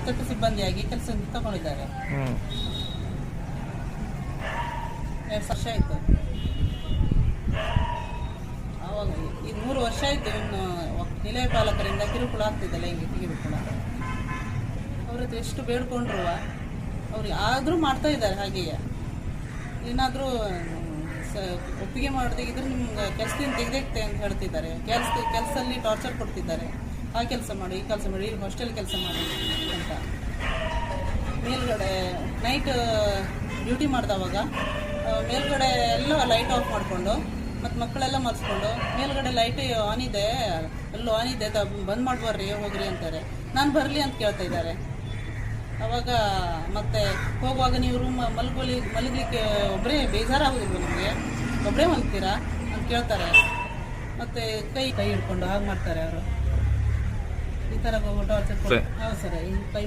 ಭದ್ರತಾ ಸಿಬ್ಬಂದಿಯಾಗಿ ಕೆಲಸ ತಗೊಂಡಿದ್ದಾರೆ. 2 ವರ್ಷ ಆಯಿತು. ಆವಾಗ ಇದು 3 ವರ್ಷ ಆಯಿತು. ಇನ್ನು ನಿಲಯ ಪಾಲಕರಿಂದ ಕಿರುಕುಳ ಆಗ್ತಿದೆ, ಲೈಂಗಿಕ ಕಿರುಕುಳ. ಅವ್ರ ಹತ್ರ ಎಷ್ಟು ಬೇಡ್ಕೊಂಡ್ರು ಅವ್ರು ಆದರೂ ಮಾಡ್ತಾ ಇದ್ದಾರೆ. ಹಾಗೆಯೇ ಏನಾದರೂ ಒಪ್ಪಿಗೆ ಮಾಡದಿದ್ರೆ ನಿಮ್ಗೆ ಕೆಲಸದಿಂದ ತೆಗೆದೇಕ್ತೆ ಅಂತ ಹೇಳ್ತಿದ್ದಾರೆ. ಕೆಲಸದಲ್ಲಿ ಟಾರ್ಚರ್ ಕೊಡ್ತಿದ್ದಾರೆ. ಆ ಕೆಲಸ ಮಾಡಿ, ಈ ಕೆಲಸ ಮಾಡಿ, ಹಾಸ್ಟೆಲ್ ಕೆಲಸ ಮಾಡಿ ಅಂತ. ಮೇಲ್ಗಡೆ ನೈಟ್ ಡ್ಯೂಟಿ ಮಾಡಿದವಾಗ ಮೇಲ್ಗಡೆ ಎಲ್ಲ ಲೈಟ್ ಆಫ್ ಮಾಡಿಕೊಂಡು ಮತ್ತು ಮಕ್ಕಳೆಲ್ಲ ಮರೆಸ್ಕೊಂಡು ಮೇಲ್ಗಡೆ ಲೈಟ್ ಆನ್ ಇದೆ, ಎಲ್ಲೋ ಆನ್ ಇದೆ, ಬಂದ್ ಮಾಡ್ಬರ್ರಿ ಹೋಗ್ರಿ ಅಂತಾರೆ. ನಾನು ಬರಲಿ ಅಂತ ಕೇಳ್ತಾ ಇದ್ದಾರೆ. ಅವಾಗ ಮತ್ತೆ ಹೋಗುವಾಗ ನೀವು ರೂಮ್ ಮಲಗಲಿಕ್ಕೆ ಒಬ್ಬರೇ ಬೇಜಾರಾಗೋದಿಲ್ಲ, ನಿಮಗೆ ಒಬ್ಬರೇ ಮಲಗ್ತೀರಾ ಅಂತ ಕೇಳ್ತಾರೆ. ಮತ್ತು ಕೈ ಹಿಡ್ಕೊಂಡು ಹಾಗೆ ಮಾಡ್ತಾರೆ ಅವರು. ಈ ಥರ ಟಾರ್ಚರ್. ಹೌದು ಸರ್, ಈ ಕೈ